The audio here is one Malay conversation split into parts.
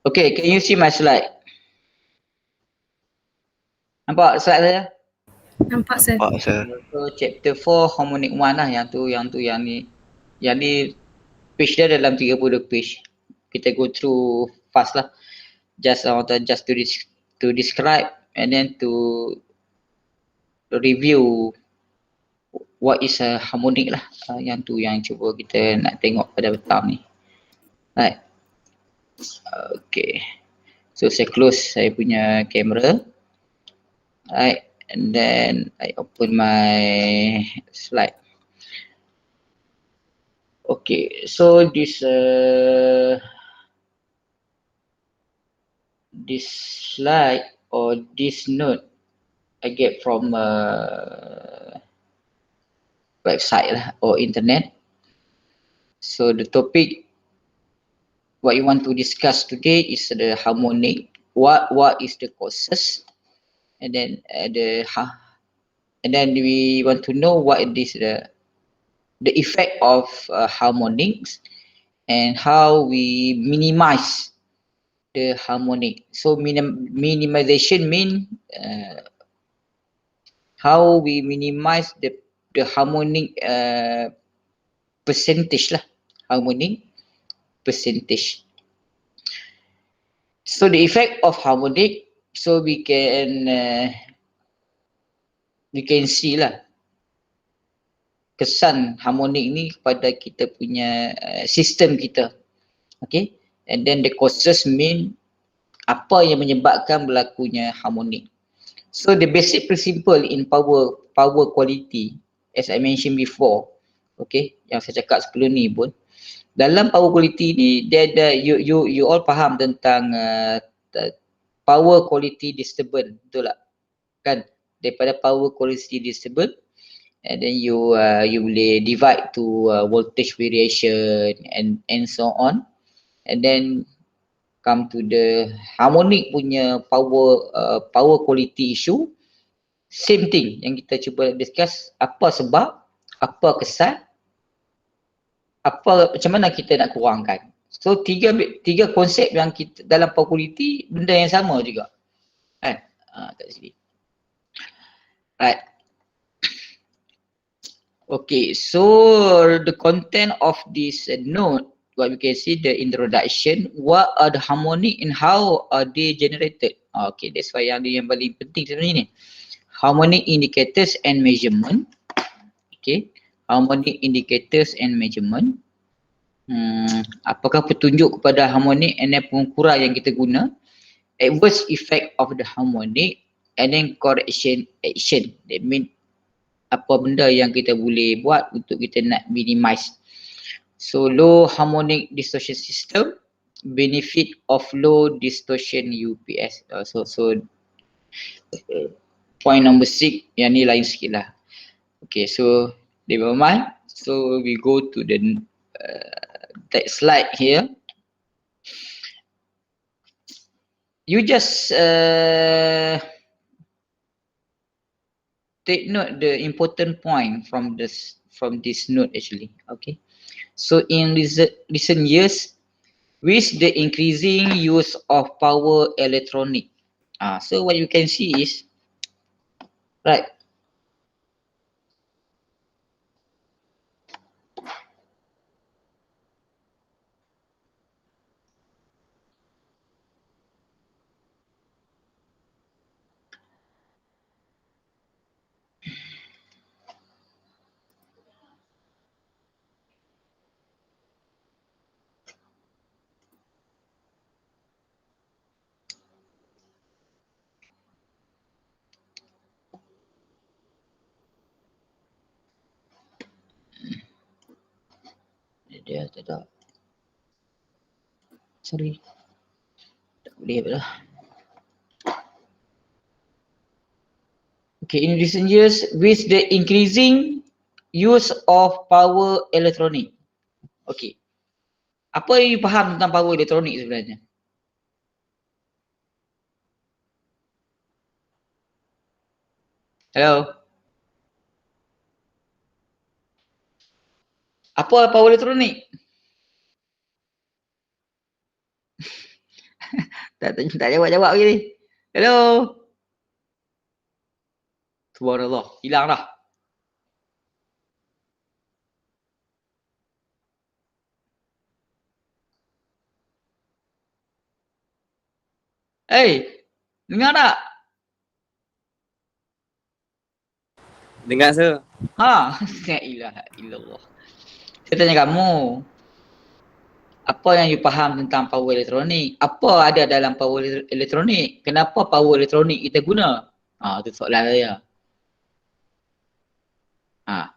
Okay, can you see my slide? Nampak slide saya? Nampak sir. Nampak sir. So chapter 4 harmonic 1 lah, yang ni. Yang ni page dia dalam 32 page. Kita go through fast lah. Just to describe and then to review what is a harmonic lah. Yang tu yang cuba kita nak tengok pada petang ni. Right. Okay. So saya close saya punya kamera. Right. And then I open my slide. Okay, so this slide or this note I get from website lah or internet. So the topic what you want to discuss today is the harmonic. What is the causes, and then and then we want to know what is the effect of harmonics and how we minimize the harmonic. So minimization mean how we minimize the harmonic percentage lah, harmonic percentage. So the effect of harmonic, so we can see lah kesan harmonik ni kepada kita punya sistem kita. Okay, and then the causes mean apa yang menyebabkan berlakunya harmonik. So the basic principle in power quality, as I mentioned before, okay, yang saya cakap sebelum ni pun, dalam power quality ni dia ada you all faham tentang power quality disturbance, betul tak? Kan, daripada power quality disturbance, and then you boleh divide to voltage variation and so on, and then come to the harmonic punya power quality issue. Same thing yang kita cuba discuss, apa sebab, apa kesan, macam mana kita nak kurangkan. So tiga konsep yang kita dalam power quality benda yang sama juga. Kan? Kat sini. Right. Okay, so the content of this note, what we can see the introduction, what are the harmonic and how are they generated. Okay, that's why yang paling penting sebenarnya ni. Harmonic indicators and measurement. Okay, harmonic indicators and measurement. Apakah petunjuk kepada harmonic and then pengukuran yang kita guna. Adverse effect of the harmonic and then correction action. That mean apa benda yang kita boleh buat untuk kita nak minimize. So low harmonic distortion system, benefit of low distortion UPS. So point number 6 yang ni lain sikit lah. Okay, so never mind. So we go to the next slide here. You just take note the important point from this note actually. Okay, so in recent years, with the increasing use of power electronic, so what you can see is, right, dia tak, sorry, tak boleh lah. Okay, in recent years, with the increasing use of power electronic. Okay, apa yang you faham tentang power electronic sebenarnya? Hello? Apa power electronic? Tak jawab lagi ni. Hello. Subhanallah, hilang dah. Dengar tak? Dengar sir. Ha, la ilaha illallah. Saya tanya kamu, apa yang you faham tentang power elektronik? Apa ada dalam power elektronik? Kenapa power elektronik kita guna? Ha, itu soalan saya. Ha.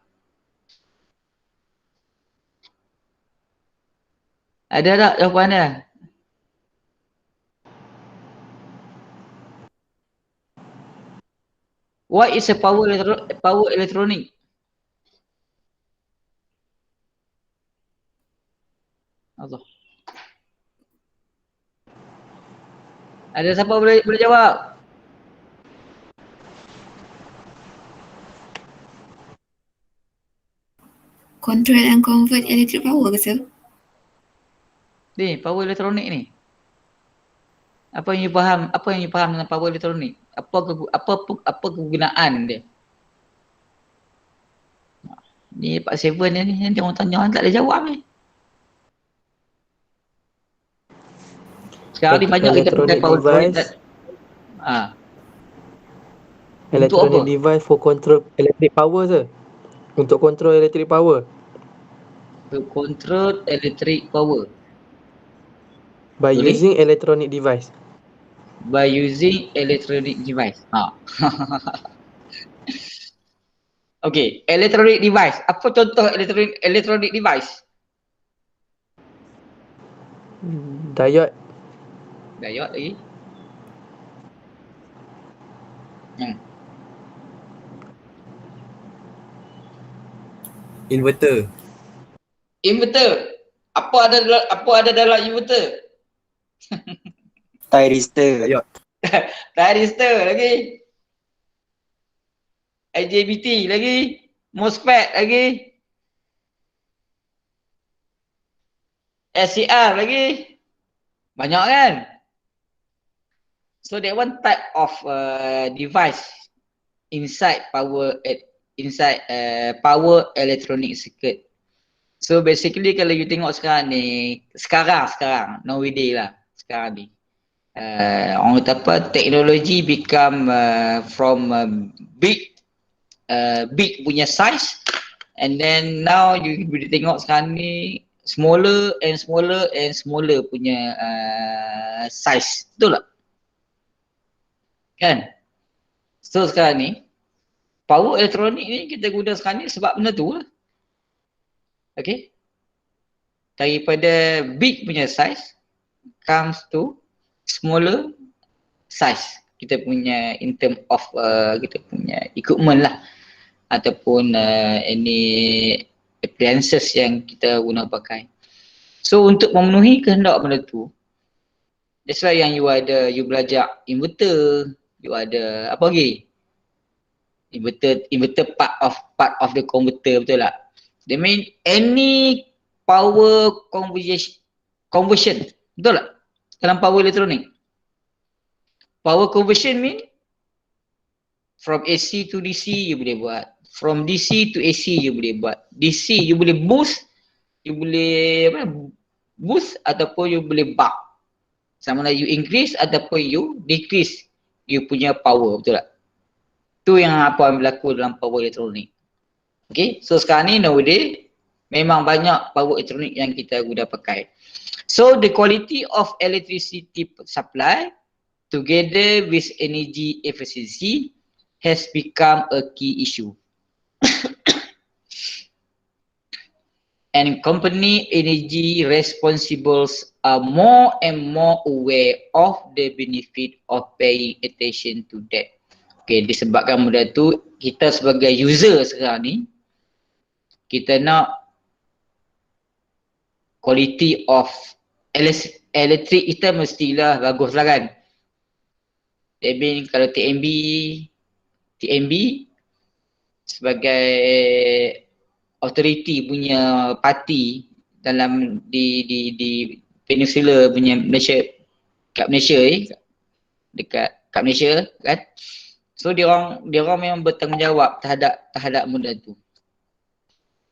Ada tak jawapan dia? What is a power electronic? Allah. Ada siapa boleh jawab? Control and convert electric power ke sir? Ni, power elektronik ni. Apa yang you faham? Apa yang you faham tentang power elektronik? Apa kegunaan dia? Ni Pak Seven ni nanti orang tanya tak ada jawab ni. Sekarang ni banyak kita pakai power elektronik. Electronic apa? device for control electric power sir. Untuk control electric power. To control electric power. By Boleh? using electronic device. By using electronic device. Ha. Okay, electronic device. Apa contoh electronic device? Diode. Diode lagi. Inverter. Inverter. Apa ada dalam inverter? Thyristor. Diode. Thyristor lagi. IGBT lagi. MOSFET lagi. SCR lagi. Banyak kan? So that one type of device inside power electronic circuit. So basically kalau you tengok sekarang ni, sekarang nowadays lah sekarang ni. Orang kata apa, teknologi become from big punya size, and then now you boleh tengok sekarang ni smaller and smaller punya size. Betul tak? Kan? So sekarang ni power elektronik ni kita guna sekarang ni sebab benda tu lah. Okay? Daripada big punya size comes to smaller size. Kita punya in term of kita punya equipment lah, ataupun any appliances yang kita guna pakai. So untuk memenuhi kehendak benda tu, that's why yang you belajar inverter, you ada apa lagi? Inverter part of the converter, betul tak? They mean any power conversion, betul tak? Dalam power elektronik. Power conversion mean from AC to DC you boleh buat. From DC to AC you boleh buat. DC you boleh boost, you boleh boost ataupun you boleh buck. Sama ada you increase ataupun you decrease you punya power, betul tak? Tu yang apa yang berlaku dalam power elektronik. Okay, so sekarang ni nowadays memang banyak power elektronik yang kita guna pakai. So the quality of electricity supply together with energy efficiency has become a key issue. And company energy responsibles are more and more aware of the benefit of paying attention to that. Okay, disebabkan benda tu, kita sebagai user sekarang ni, kita nak quality of elektrik kita mestilah bagus lah kan. I mean, kalau TMB sebagai authority punya parti dalam di Peninsula punya Malaysia kat Malaysia dekat kat Malaysia kan. So dia orang memang bertanggungjawab terhadap benda tu.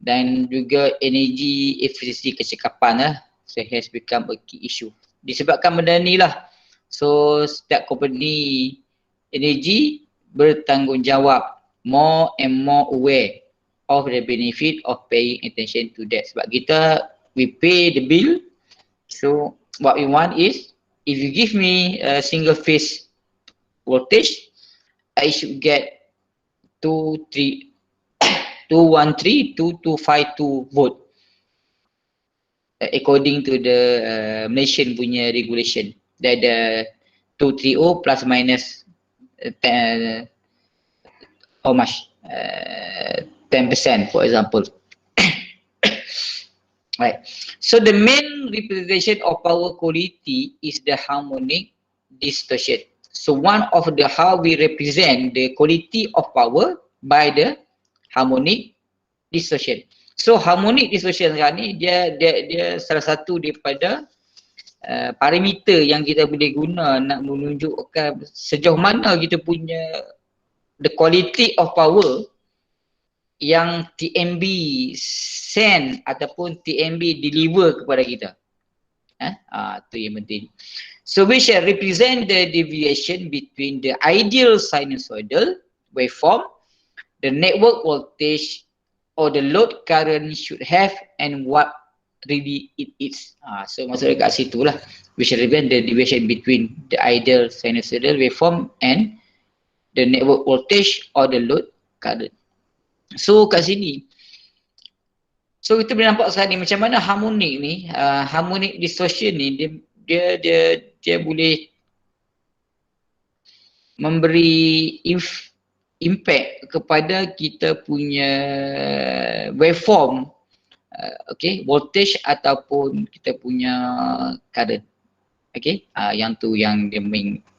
Dan juga energy efisiensi kecekapan lah, so has become a key issue. Disebabkan benda ni lah, so setiap company energy bertanggungjawab, more and more aware of the benefit of paying attention to that. Sebab kita, we pay the bill, so what we want is, if you give me a single phase voltage, I should get 213-2252 volt according to the Malaysian punya regulation. Ada 230 plus minus 10, how much? 10% for example. Right. So the main representation of power quality is the harmonic distortion. So one of the how we represent the quality of power by the harmonic distortion. So harmonic distortion sekarang ni dia salah satu daripada parameter yang kita boleh guna nak menunjukkan sejauh mana kita punya the quality of power yang TMB send ataupun TMB deliver kepada kita. Tu yang penting. So we shall represent the deviation between the ideal sinusoidal waveform, the network voltage or the load current should have, and what really it is. So maksudnya kat situ lah. We shall represent the deviation between the ideal sinusoidal waveform and the network voltage or the load current. So kat sini, so kita boleh nampak sekarang ni macam mana harmonic ni, harmonic distortion ni dia boleh memberi impact kepada kita punya waveform, okay, voltage ataupun kita punya current. Okay, yang tu yang dia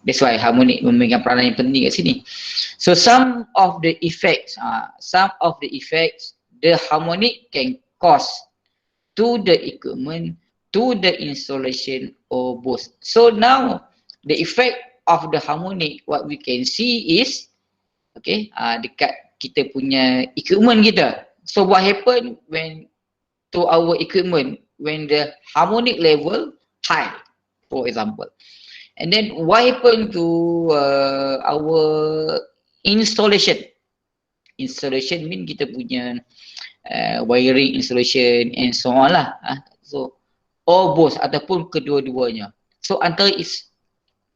that's why harmonic memegang peranan yang penting kat sini. So some of the effects the harmonic can cause to the equipment, to the installation or both. So now the effect of the harmonic, what we can see is, okay, dekat kita punya equipment kita. So what happen when to our equipment when the harmonic level high, for example, and then what happen to our installation? Installation mean kita punya wiring installation and so on lah. So or both ataupun kedua-duanya. So antara is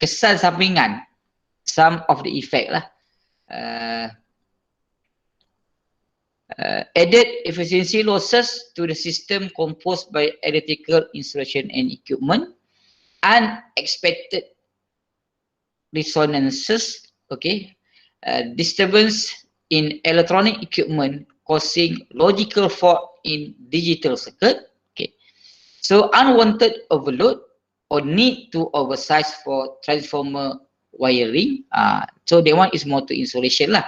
kesan sampingan, some of the effect lah. Added efficiency losses to the system composed by electrical installation and equipment, unexpected resonances, okay, disturbance in electronic equipment causing logical fault in digital circuit, okay, so unwanted overload or need to oversize for transformer wiring, so that one is motor insulation lah.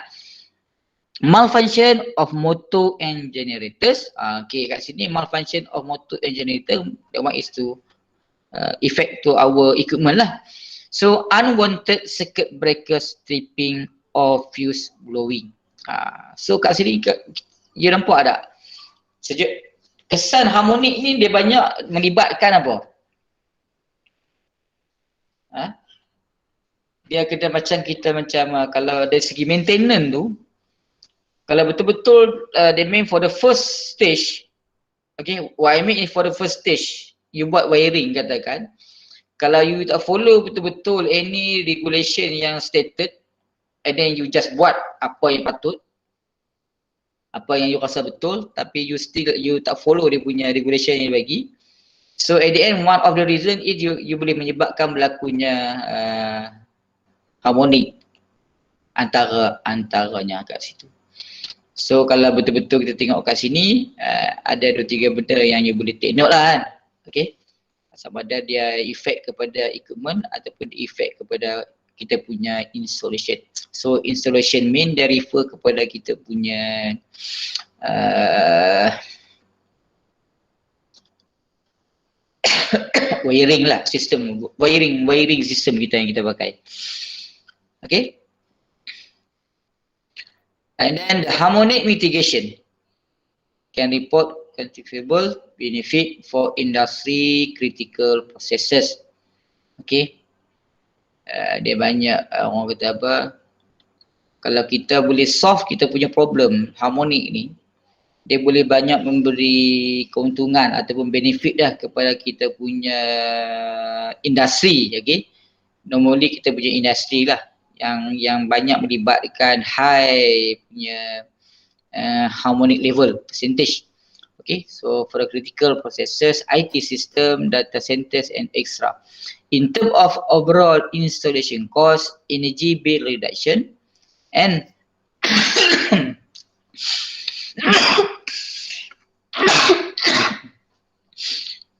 Malfunction of motor and generators, okay, kat sini malfunction of motor and generator, that one is to effect to our equipment lah. So unwanted circuit breaker stripping or fuse blowing. So kat sini you nampak tak? Kesan harmonik ni dia banyak melibatkan apa? Dia kena macam kita kalau dari segi maintenance tu, kalau betul-betul they mean for the first stage, okay, what I mean is for the first stage, you buat wiring katakan, kalau you tak follow betul-betul any regulation yang stated, and then you just buat apa yang patut, apa yang you rasa betul, tapi you tak follow dia punya regulation yang dia bagi, so at the end one of the reason is you boleh menyebabkan berlakunya harmonik antaranya kat situ. So kalau betul-betul kita tengok kat sini, ada 2-3 benda yang you boleh take note lah kan. Okay, sama ada dia efek kepada equipment ataupun efek kepada kita punya installation. So installation mean dia refer kepada kita punya wiring lah, sistem wiring sistem kita yang kita pakai. Okay. And then the harmonic mitigation can report quantifiable benefit for industry critical processes. Okay. Dia banyak orang kata apa, kalau kita boleh solve kita punya problem harmonik ni, dia boleh banyak memberi keuntungan ataupun benefit dah kepada kita punya industri. Okay. Normally kita punya industri lah yang banyak melibatkan high punya harmonic level percentage. Okay, so for the critical processes, IT system, data centers and extra. In terms of overall installation cost, energy bill reduction and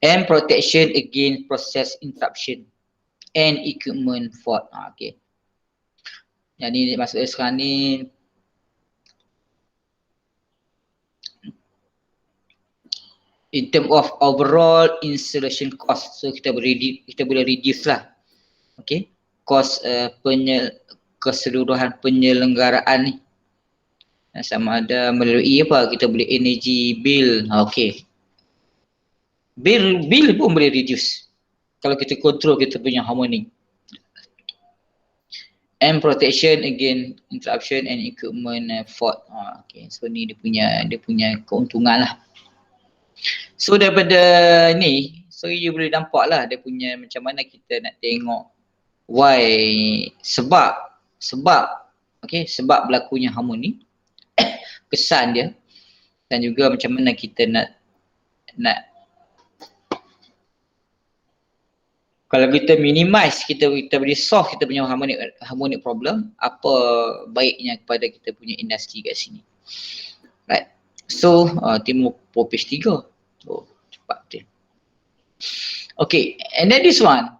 and protection against process interruption and equipment fault. Okay. Jadi maksud sekarang ni in terms of overall installation cost, so kita boleh reduce lah. Okay. Cost keseluruhan penyelenggaraan ni. Sama ada melalui apa, kita boleh energy bill. Okay. Bill pun boleh reduce kalau kita control kita punya harmonic. And protection against interruption and equipment fault. Okay, so ni dia punya keuntungan lah. So daripada ni, so you boleh nampak lah dia punya macam mana kita nak tengok why, sebab berlakunya harmoni, kesan dia, dan juga macam mana kita nak kalau kita minimize, kita boleh solve kita punya harmonic problem, apa baiknya kepada kita punya industri kat sini. Right. So, tengok page 3. Oh, cepat dia. Okay, and then this one.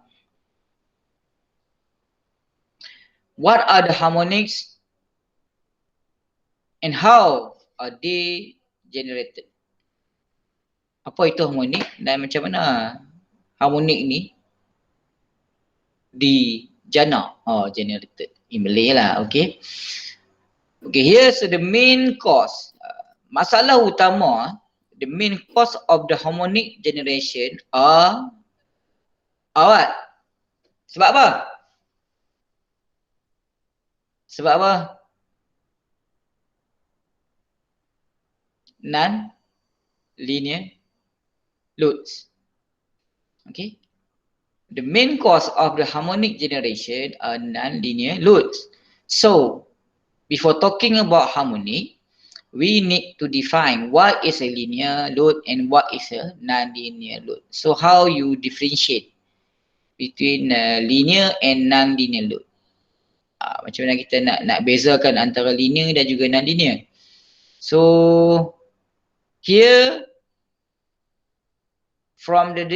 What are the harmonics and how are they generated? Apa itu harmonik dan macam mana harmonik ni generated in Malay lah. Okay. Okay, here's the main cause. Masalah utama, the main cause of the harmonic generation are what? Sebab apa? Sebab apa? Non-linear loads. Okay. The main cause of the harmonic generation are non-linear loads. So, before talking about harmonic, we need to define what is a linear load and what is a non-linear load. So, how you differentiate between linear and non-linear load? Macam mana kita nak bezakan antara linear dan juga non-linear? So, here from the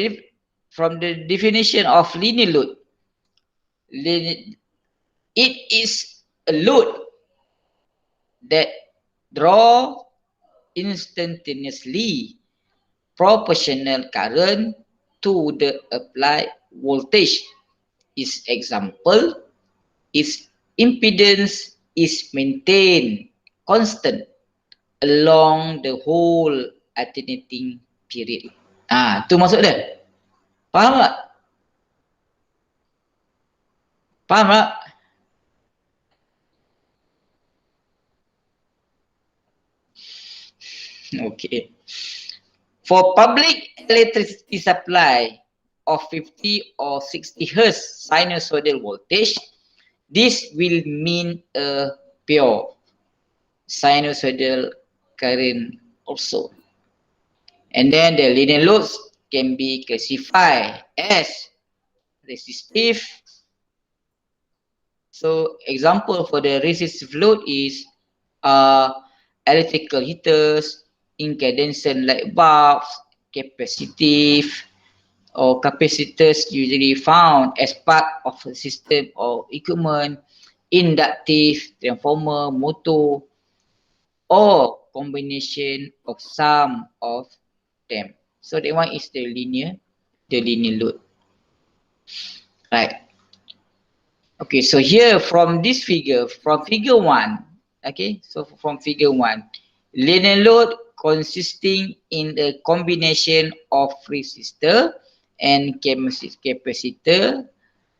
definition of linear load, it is a load that draw instantaneously proportional current to the applied voltage. Its example is impedance is maintained constant along the whole alternating period. Tu maksud dia. Faham tak? Faham tak? Okay. For public electricity supply of 50 or 60 Hz sinusoidal voltage, this will mean a pure sinusoidal current also. And then the linear loads can be classified as resistive. So example for the resistive load is electrical heaters, incandescent light bulbs, capacitive or capacitors usually found as part of a system or equipment, inductive, transformer, motor, or combination of some of them. So that one is the linear load. Right. Okay, so here from this figure, from figure 1, okay, so from figure 1, linear load consisting in a combination of resistor and capacitor.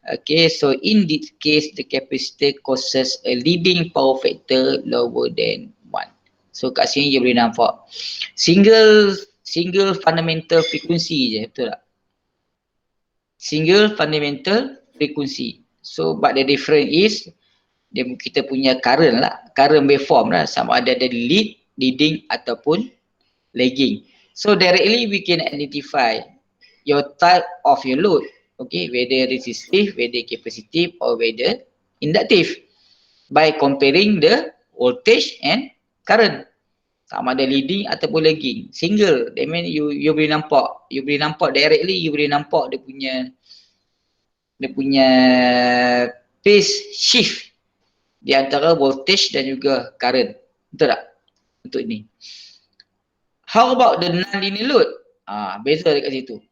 Okay, so in this case, the capacitor causes a leading power factor lower than 1. So kat sini you boleh nampak single fundamental frequency je, betul tak? Single fundamental frequency. So but the difference is kita punya current lah, current waveform lah, sama ada leading ataupun lagging. So directly we can identify your type of your load, okay, whether resistive, whether capacitive or whether inductive by comparing the voltage and current, sama ada leading ataupun lagging. Single, that mean you boleh nampak directly, you boleh nampak dia punya phase shift di antara voltage dan juga current. Betul tak? Untuk ini. How about the non-linear load? Beza dekat situ.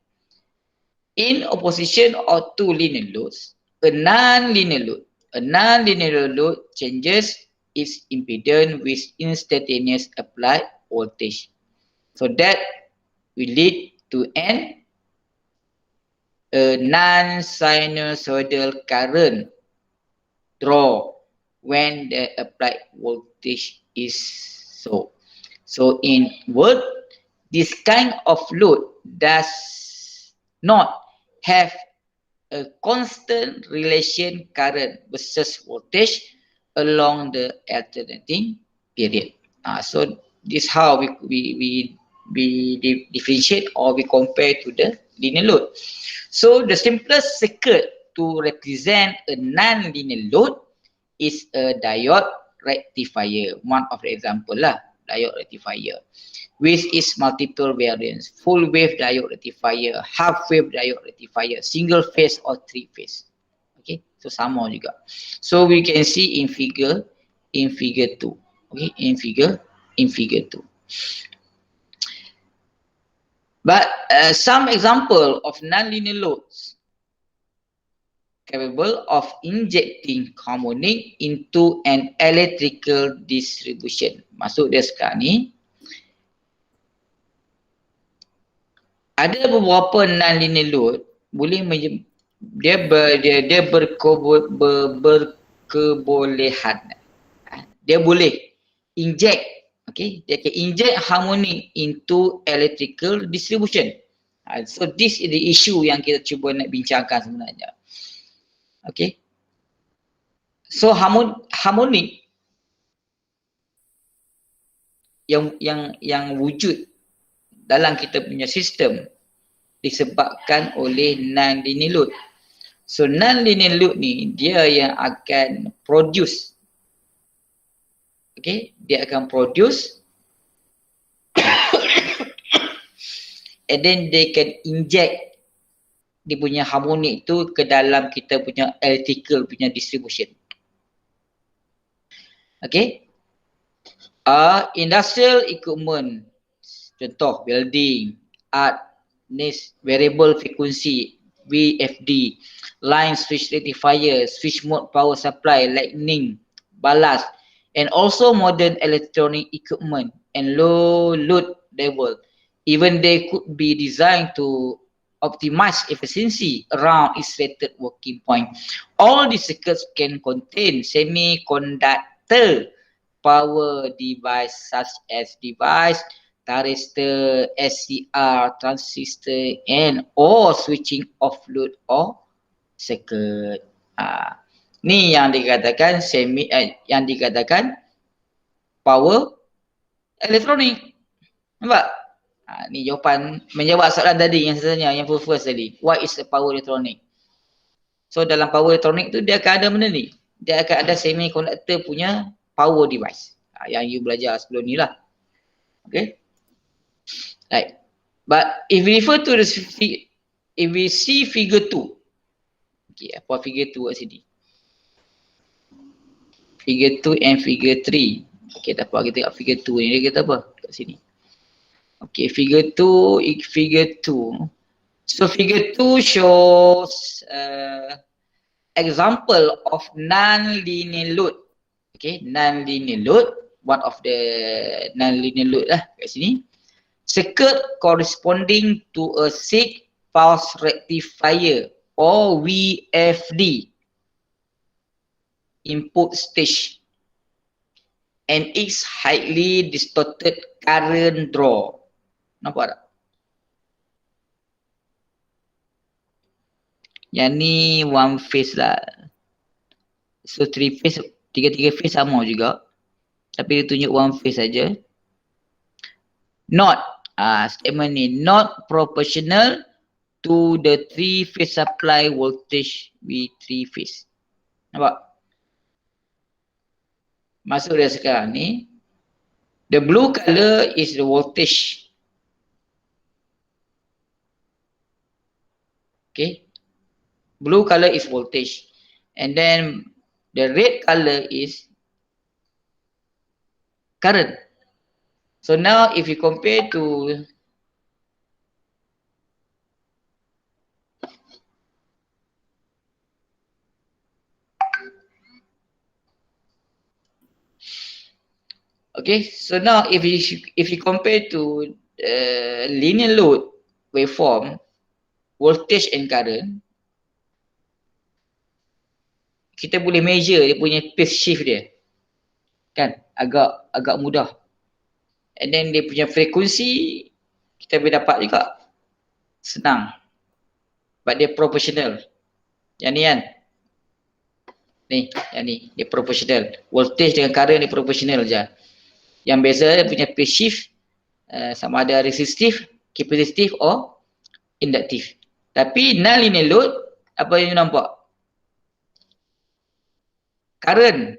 In opposition or two linear loads, a non-linear load changes its impedance with instantaneous applied voltage. So that will lead to a non-sinusoidal current draw when the applied voltage is so. So in word, this kind of load does not have a constant relation current versus voltage along the alternating period. So this how we differentiate or we compare to the linear load. So the simplest circuit to represent a non-linear load is a diode rectifier. One of the example lah, diode rectifier with its multiple variants: full wave diode rectifier, half wave diode rectifier, single phase or three phase. Okay, so sama juga. So we can see in figure 2. Okay, in figure 2. But some example of non-linear loads capable of injecting harmonic into an electrical distribution. Maksud dia sekarang ni, ada beberapa non-linear load boleh berkebolehan. Dia boleh inject, okay, dia can inject harmonic into electrical distribution. So this is the issue yang kita cuba nak bincangkan sebenarnya. Okay, so harmonic yang wujud dalam kita punya sistem disebabkan oleh non-linear load. So non-linear load ni dia yang akan produce, okay, dia akan produce and then they can inject dia punya harmonic tu ke dalam kita punya electrical punya distribution. Okay, industrial equipment, contoh building, art, variable frequency, VFD, line switch rectifier, switch mode power supply, lightning, ballast, and also modern electronic equipment and low load level. Even they could be designed to optimize efficiency around its rated working point. All these circuits can contain semiconductor power device such as device, thyristor, SCR, transistor, and or switching off load or circuit. Ni yang dikatakan yang dikatakan power elektronik. Nampak? Ni jawapan menjawab soalan tadi yang sebenarnya yang first tadi. What is the power electronic? So dalam power electronic tu dia akan ada benda ni. Dia akan ada semiconductor punya power device. Yang you belajar sebelum ni lah. Okay. Right. But if we refer to the if we see figure 2. Okay, apa figure 2 kat sini? Figure 2 and figure 3. Okay, tak apa, kita tengok figure 2 ni dia kata apa kat sini. Okay, figure 2. So figure 2 shows example of non-linear load. Okay, non-linear load, one of the non-linear load lah kat sini. Circuit corresponding to a seek pulse rectifier or VFD input stage and its highly distorted current draw. Nampak tak? Yang ni one phase lah. So three phase, tiga-tiga phase sama juga. Tapi dia tunjuk one phase saja. Not, statement ni, not proportional to the three phase supply voltage V3 phase. Nampak? Masuk dah sekarang ni. The blue color is the voltage. Okay. Blue color is voltage. And then the red color is current. So now if you compare to okay, so now if you compare to linear load waveform, voltage and current, kita boleh measure dia punya phase shift dia. Kan? Agak mudah. And then dia punya frekuensi kita boleh dapat juga. Senang. But dia proportional. Yang ni kan? Ni, yang ni. Dia proportional. Voltage dengan current dia proportional je. Yang beza dia punya phase shift sama ada resistif, capacitive or induktif. Tapi non-linear load, apa yang you nampak? Current.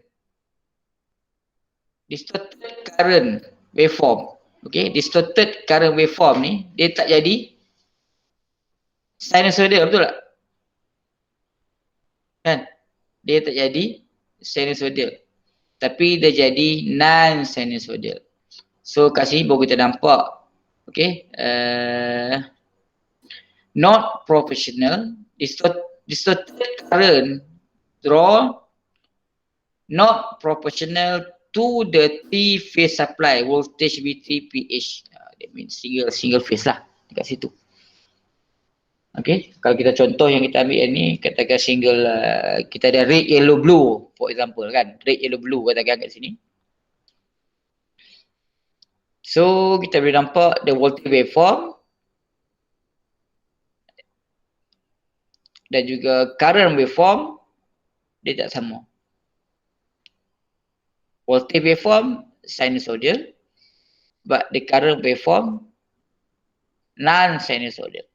Distorted current waveform. Okay, distorted current waveform ni, dia tak jadi sinusoidal, betul tak? Kan? Dia tak jadi sinusoidal. Tapi dia jadi non-sinusoidal. So kat sini baru kita nampak. Okay. Not proportional. Distorted current draw not proportional to the three phase supply voltage V3 PH. That means single phase lah dekat situ. Okay, kalau kita contoh yang kita ambil ni, katakan single, kita ada red, yellow, blue for example kan, red, yellow, blue katakan kat sini. So kita boleh nampak the voltage waveform dan juga current waveform dia tak sama. Voltage waveform sinusoidal, but the current waveform non-sinusoidal.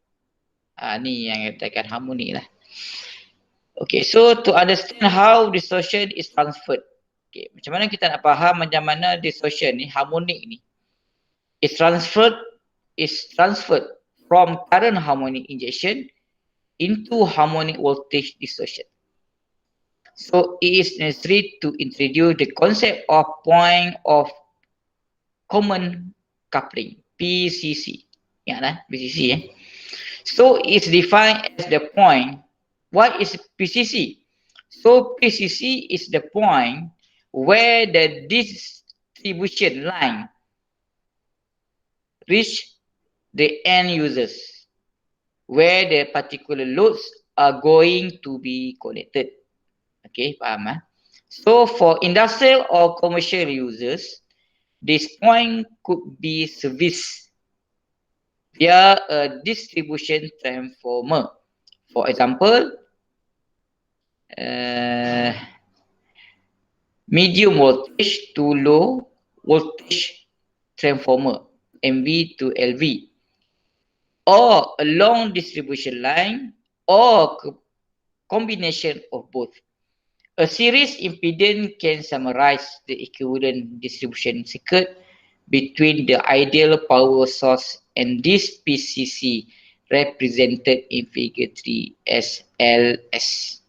Ni yang katakan harmoni lah. Okay, so to understand how distortion is transferred. Okay, macam mana kita nak faham macam mana distortion ni, harmonik ni is transferred from current harmonic injection into harmonic voltage distortion. So it is necessary to introduce the concept of point of common coupling, PCC. Ingatlah PCC So it's defined as the point. What is PCC? So PCC is the point where the distribution line reach the end users, where the particular loads are going to be connected. Okay, faham? So for industrial or commercial users, this point could be serviced via a distribution transformer. For example, medium voltage to low voltage transformer, MV to LV, or a long distribution line, or combination of both. A series impedance can summarize the equivalent distribution circuit between the ideal power source and this PCC represented in figure 3 as LS.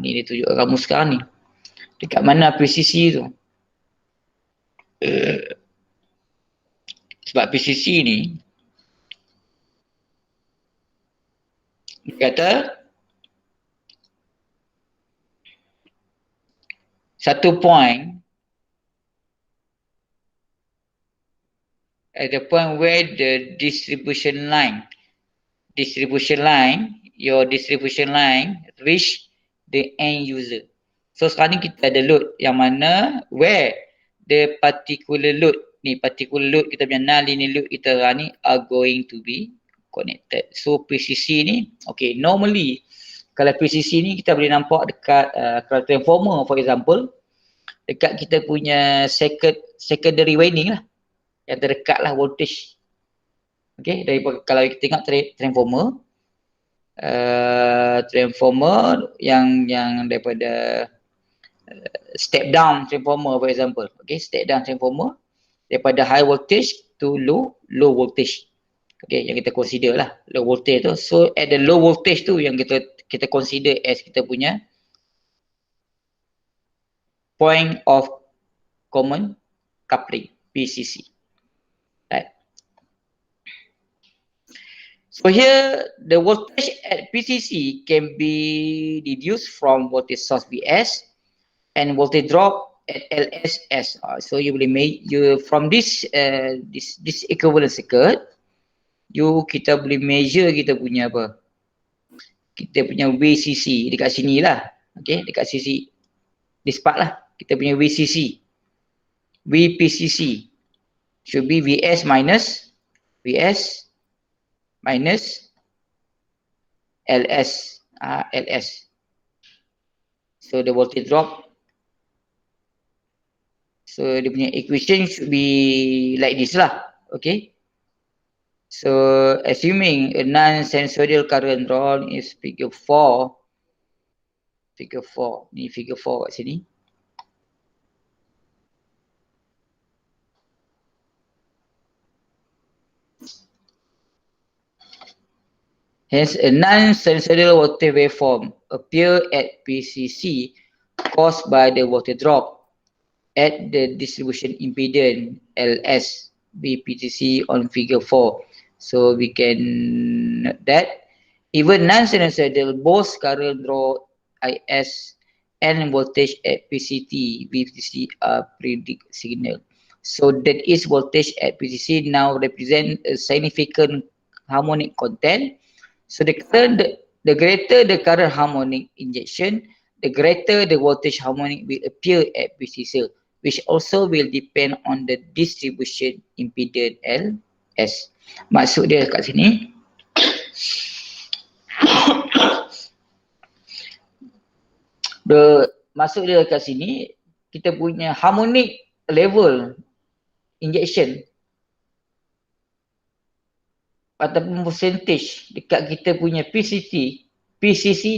Ni dia tunjuk kamu sekarang ni. Dekat mana PCC tu? Sebab PCC ni Kata satu point at the point where the distribution line your distribution line reach the end user. So sekarang ni kita ada load yang mana where the particular load kita punya non-linear load kita ni are going to be connected. So PCC ni, okay, normally kalau PCC ni kita boleh nampak dekat kalau transformer for example, dekat kita punya secondary winding lah, yang terdekat lah voltage. Okay, daripada kalau kita tengok transformer yang daripada step down transformer for example, okay, step down transformer daripada high voltage to low voltage, okay, yang kita consider lah low voltage tu. So at the low voltage tu yang kita consider as kita punya point of common coupling, PCC, right? So here the voltage at PCC can be deduced from voltage source Vs and voltage drop at LSS. So you boleh make from this equivalent circuit, kita boleh measure kita punya apa? Kita punya VCC dekat sini lah. Okay, dekat sisi this part lah. Kita punya VCC. VPCC should be Vs minus LS. So the voltage drop. So dia punya equation should be like this lah. Okay. So assuming a non-sinusoidal current drawn is figure 4. Ni figure 4 kat sini. Hence, a non-sinusoidal voltage waveform appear at PCC caused by the voltage drop at the distribution impedance LS BPTC on figure 4. So we can note that even non-sinusoidal both current draw IS and voltage at PCT BPTC are predict signal. So that is voltage at PCC now represent a significant harmonic content. So the greater the current harmonic injection, the greater the voltage harmonic will appear at PCC, which also will depend on the distribution impedance LS. Maksud dia kat sini, maksud dia kat sini, kita punya harmonic level injection ataupun percentage dekat kita punya PCC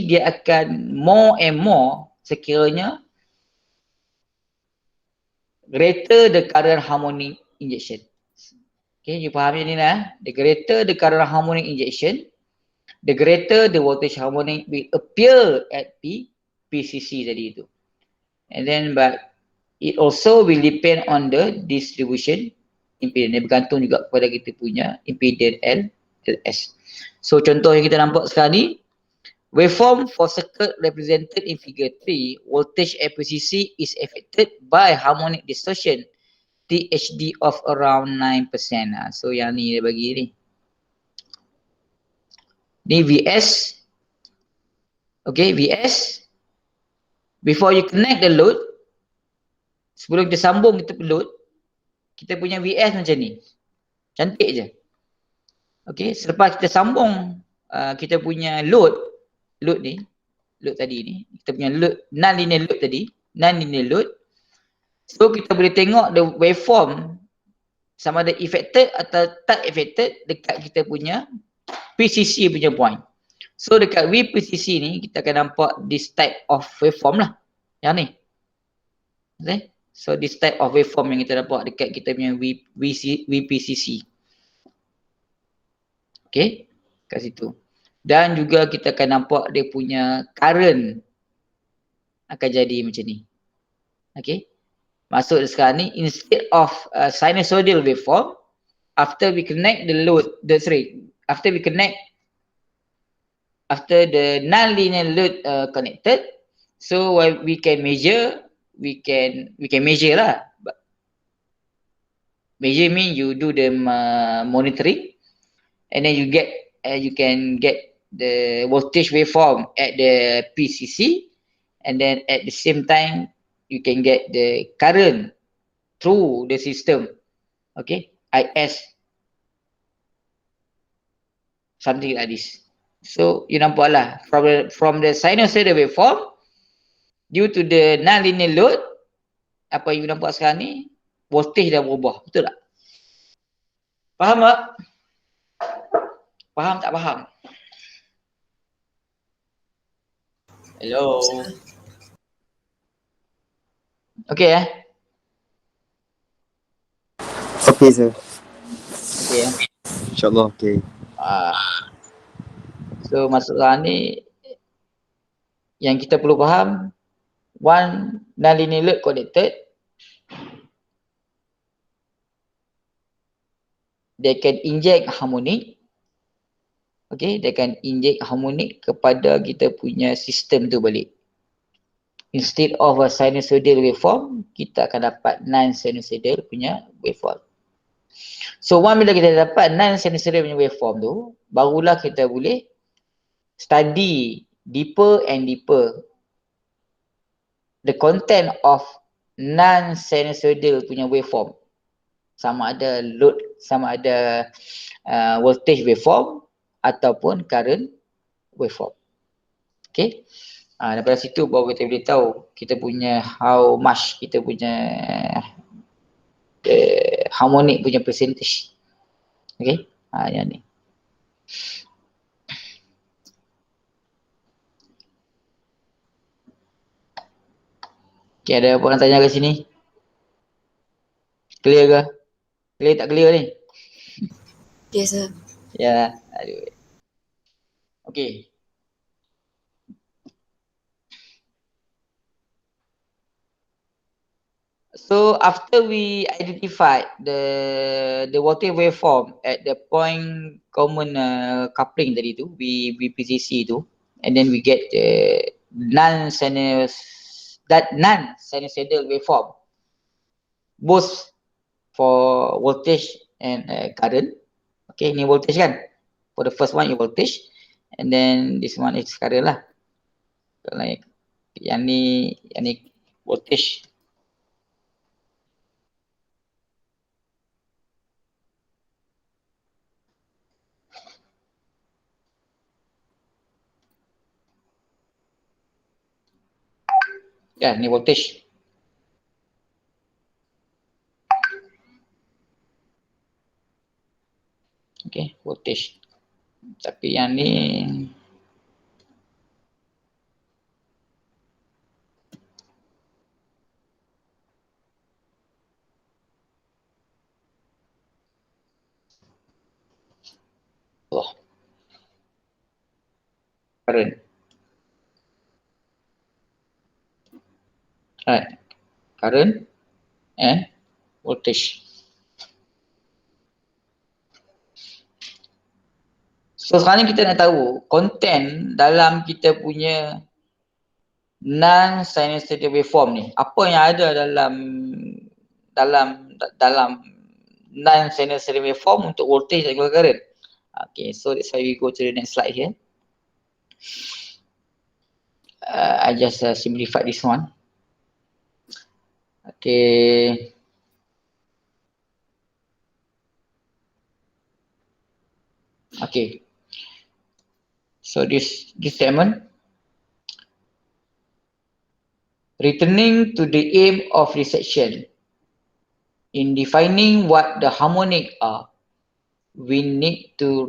dia akan more and more sekiranya greater the current harmonic injection. Okay, you faham ni lah. The greater the current harmonic injection, the greater the voltage harmonic will appear at PCC tadi itu. And then but it also will depend on the distribution impedance. Dia bergantung juga kepada kita punya impedance LS. So contoh yang kita nampak sekarang ni, waveform for circuit represented in figure 3, voltage at PCC is affected by harmonic distortion THD of around 9%. So yang ni dia bagi ni. Ni VS. Okay, VS. Before you connect the load, sebelum kita sambung kita load, kita punya VS macam ni. Cantik je. Okay, selepas kita sambung kita punya load tadi ni, kita punya load, non-linear load. So kita boleh tengok the waveform sama ada affected atau tak affected dekat kita punya PCC punya point. So dekat VPCC ni kita akan nampak this type of waveform lah. Yang ni. Okay. So this type of waveform yang kita dapat dekat kita punya VPCC. Okay, kat situ. Dan juga kita akan nampak dia punya current akan jadi macam ni. Okay. Maksud sekarang ni, instead of sinusoidal waveform, after we connect the load, after we connect after the non-linear load connected, so while we can measure, we can measure lah. But measure mean you do the monitoring, and then you can get the voltage waveform at the PCC, and then at the same time you can get the current through the system. Okay, IS, something like this. So you nampak lah, from the sinusoidal waveform, due to the non-linear load, apa you nampak sekarang ni, voltage dah berubah. Betul tak? Faham tak? Faham tak faham? Hello. Okay Okay sir. Okay InsyaAllah okay. So masalah ni yang kita perlu faham, one non-linear load connected, they can inject harmonic. Okay, they can inject harmonic kepada kita punya sistem tu balik. Instead of a sinusoidal waveform, kita akan dapat non-sinusoidal punya waveform. So bila kita dapat non-sinusoidal punya waveform tu, barulah kita boleh study deeper and deeper the content of non-sinusoidal punya waveform. Sama ada load, sama ada voltage waveform ataupun current waveform. Okay. Daripada situ baru kita boleh tahu kita punya how much kita punya harmonic punya percentage. Okay. Yang ni. Okay, ada orang tanya kat sini? Clear ke? Clear tak clear ni? Yes, sir. Ya, aduh. Okay. So after we identified the voltage waveform at the point common coupling tadi tu, VPCC tu, and then we get the non-sinusoidal waveform, both for voltage and current. Okay, ni voltage kan? For the first one you voltage, and then this one is current lah. Like yang ni voltage. Ya, ni voltage. Okay, voltage. Tapi yang ni current. Right. Current and voltage. So sekarang ni kita nak tahu content dalam kita punya non-sinusoidal waveform ni. Apa yang ada dalam non-sinusoidal waveform untuk voltage dan current. Okay, so that's why we go to the next slide here. I just simplify this one. Okay. Okay. So this statement, returning to the aim of this section, in defining what the harmonic are, we need to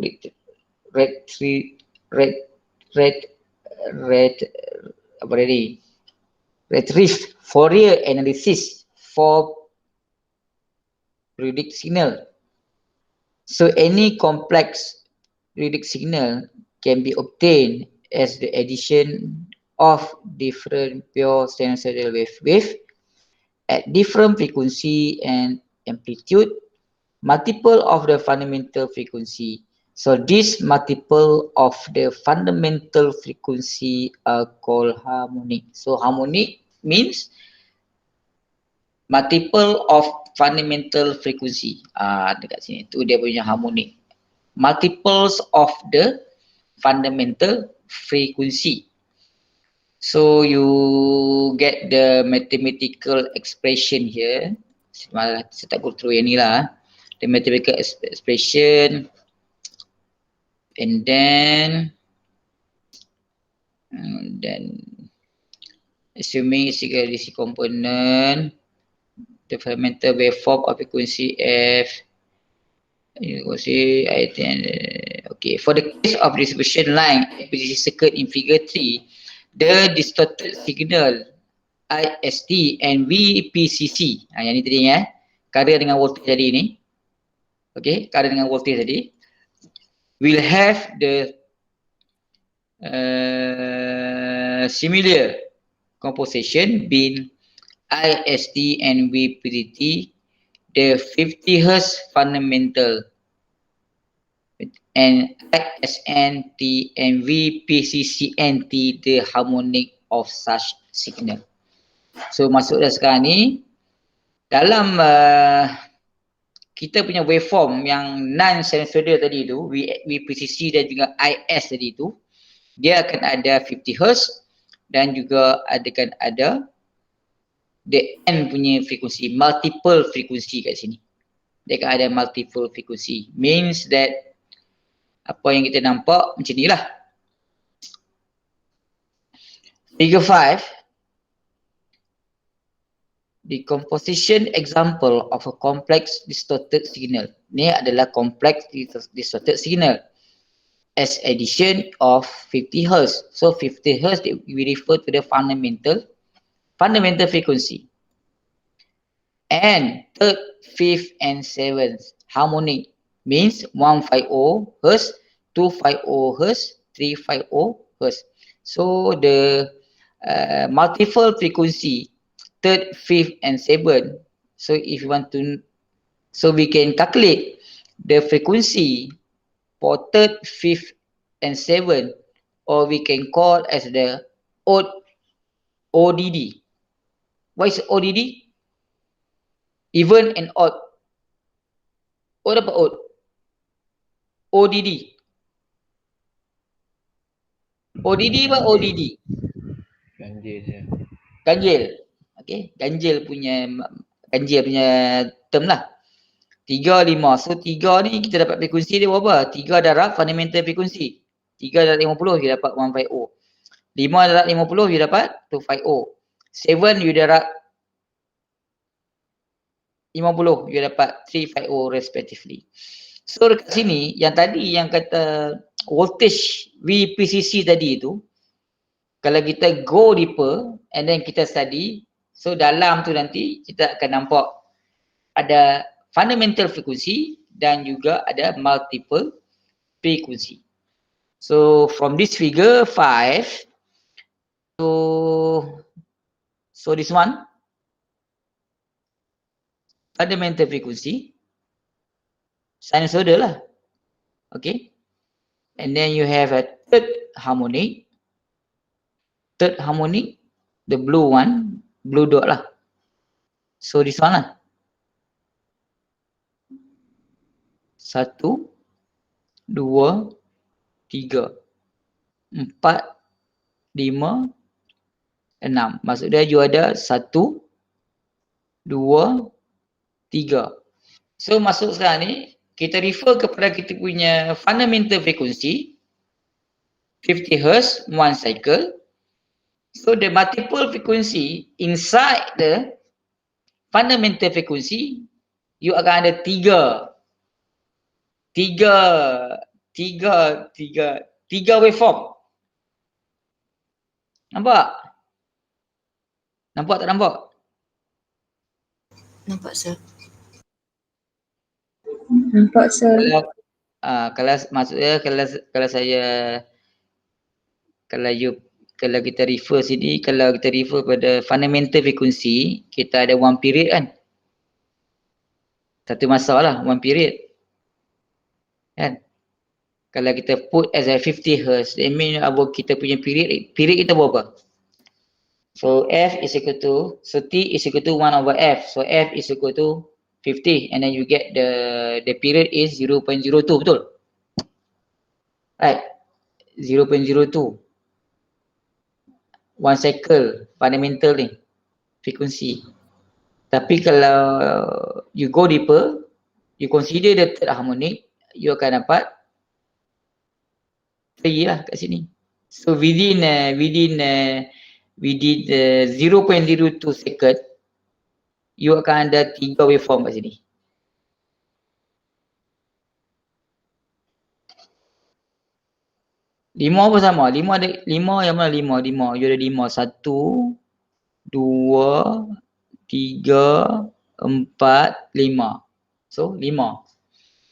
retrieve Fourier analysis for periodic signal. So any complex periodic signal can be obtained as the addition of different pure sinusoidal wave at different frequency and amplitude, multiple of the fundamental frequency. So this multiple of the fundamental frequency are called harmonic. So harmonic means multiple of fundamental frequency. Dekat sini tu dia punya harmonic. Multiples of the fundamental frequency. So you get the mathematical expression here. Saya tak go through yang ni lah. The mathematical expression, and then assuming it's equal to DC component, the fundamental waveform of frequency F, you will see I think okay, for the case of distribution line APC circuit in figure 3, the distorted signal IST and VPCC, yang ni tadi current dengan voltage tadi ni, okay, current dengan voltage tadi will have the similar composition being IST and VPCT, the 50 Hz fundamental, and ISNT and VPCCNT, the harmonic of such signal. So masuk dah sekarang ni dalam kita punya waveform yang non-sinusoidal tadi tu, VPCC dan juga IS tadi tu, dia akan ada 50 Hz dan juga ada the N punya frekuensi, multiple frekuensi kat sini. Dia akan ada multiple frekuensi. Means that apa yang kita nampak macam ni lah. Figure 5, the composition example of a complex distorted signal. Ni adalah complex distorted signal as addition of 50 Hz. So 50 Hz we refer to the fundamental frequency. And third, fifth and seventh harmonic means 150 Hz, 250 Hz, 350 Hz. So the multiple frequency third, fifth and seventh. So if you want to, so we can calculate the frequency for third, fifth and seventh, or we can call as the ODD. What is ODD? Even and odd. Odd apa odd? ODD. ODD apa ODD? Ganjil. Okay, ganjil punya term lah. 3, 5. So 3 ni kita dapat frekuensi dia berapa? 3 darab fundamental frekuensi. 3 darab 50 kita dapat 150. 5 darab 50 you dapat 250. 7 you darab 50 you dapat 350 respectively. So dekat sini yang tadi yang kata voltage VPCC tadi tu, kalau kita go deeper and then kita study, so dalam tu nanti kita akan nampak ada fundamental frequency dan juga ada multiple frequency. So from this figure 5, so this one fundamental frequency sinusoidal lah, okay, and then you have a third harmonic, the blue one, blue dot lah. So this one lah, 1, 2, 3, 4, 5, 6. Maksud dia you ada 1, 2, 3. So masuk sekarang ni kita refer kepada kita punya fundamental frequency 50 Hz 1 cycle. So the multiple frequency inside the fundamental frequency you akan ada 3 waveform. Nampak? Nampak tak nampak? Nampak, sir. Nampak, sir. Kalau maksudnya kalau kita refer sini, kalau kita refer pada fundamental frequency, kita ada one period kan? Satu masa lah, one period. Kan? Kalau kita put as a 50 Hz, that mean kita punya period kita berapa? So F is equal to, so T is equal to 1 over F. So F is equal to 50 and then you get the period is 0.02, betul? Right, 0.02. 1 cycle fundamental ni, frekuensi. Tapi kalau you go deeper, you consider the third harmonic, you akan dapat 3 lah kat sini. So within 0.02 second, you akan ada 3 waveform kat sini. Lima apa sama? Lima yang mana lima? You ada 5. 1, 2, 3, 4, 5. So 5.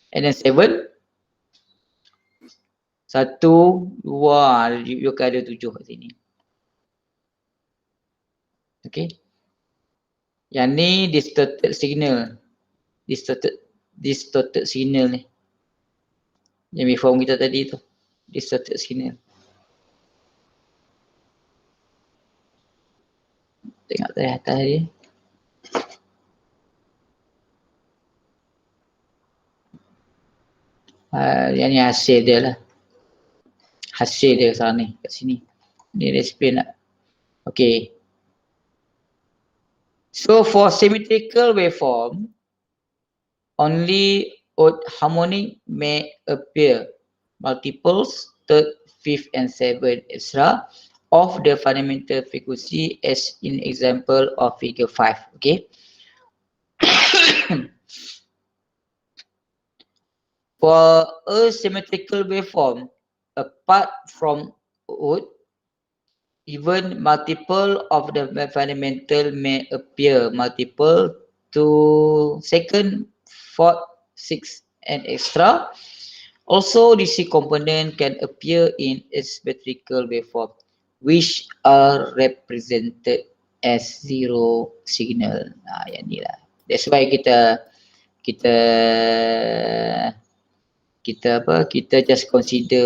And then 7. 1, 2, you akan ada 7 kat sini. Okay. Yang ni distorted signal. Distorted signal ni. Yang waveform kita tadi tu. Distorted signal. Tengok tadi atas dia. Yang ni hasil dia lah. Hasil dia sana ni, kat sini. Ni dia explain lah. Okay. So for symmetrical waveform, only odd harmonic may appear. Multiples, third, fifth and seventh, etc. of the fundamental frequency as in example of figure 5. Okay. For a symmetrical waveform, apart from odd, even multiple of the fundamental may appear, multiple to second, fourth, sixth and extra. Also, DC component can appear in a symmetrical waveform, which are represented as zero signal. Yang ni lah. That's why kita just consider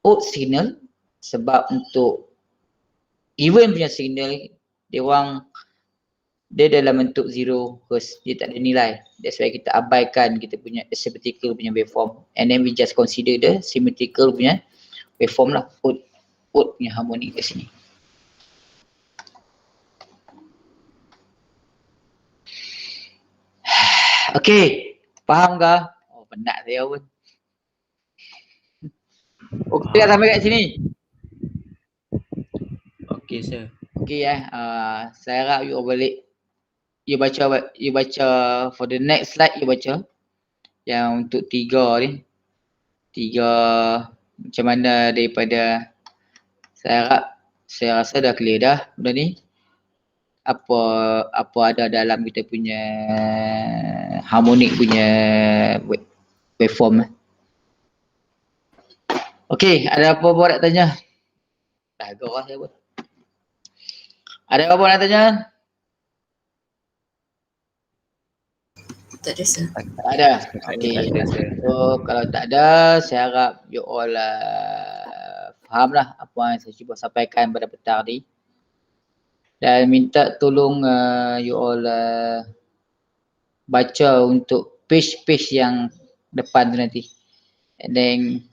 odd signal, sebab untuk even punya signal dia dalam bentuk 0 Hz, dia tak ada nilai. That's why kita abaikan kita punya symmetrical punya waveform, and then we just consider the symmetrical punya waveform lah, odd punya harmonic kat sini. Okay, faham ke? Oh, penat saya pun. Okay, dah sampai kat sini. Okay, sir. Okay saya harap you balik. You baca for the next slide, you baca yang untuk 3 ni. 3 macam mana daripada, saya rasa dah clear dah benda ni. Apa ada dalam kita punya harmonic punya waveform. Okay, ada apa-apa nak tanya? Dah agak saya pun. Ada apa-apa nak tanya? Tak ada, sir. Tak ada. Okay. So kalau tak ada, saya harap you all faham lah apa yang saya cuba sampaikan pada petang ni. Dan minta tolong you all baca untuk page-page yang depan tu nanti. And then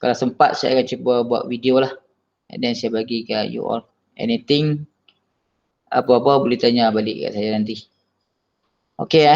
kalau sempat saya akan cuba buat video lah. And then saya bagi ke you all. Anything, apa-apa boleh tanya balik kat saya nanti. Okay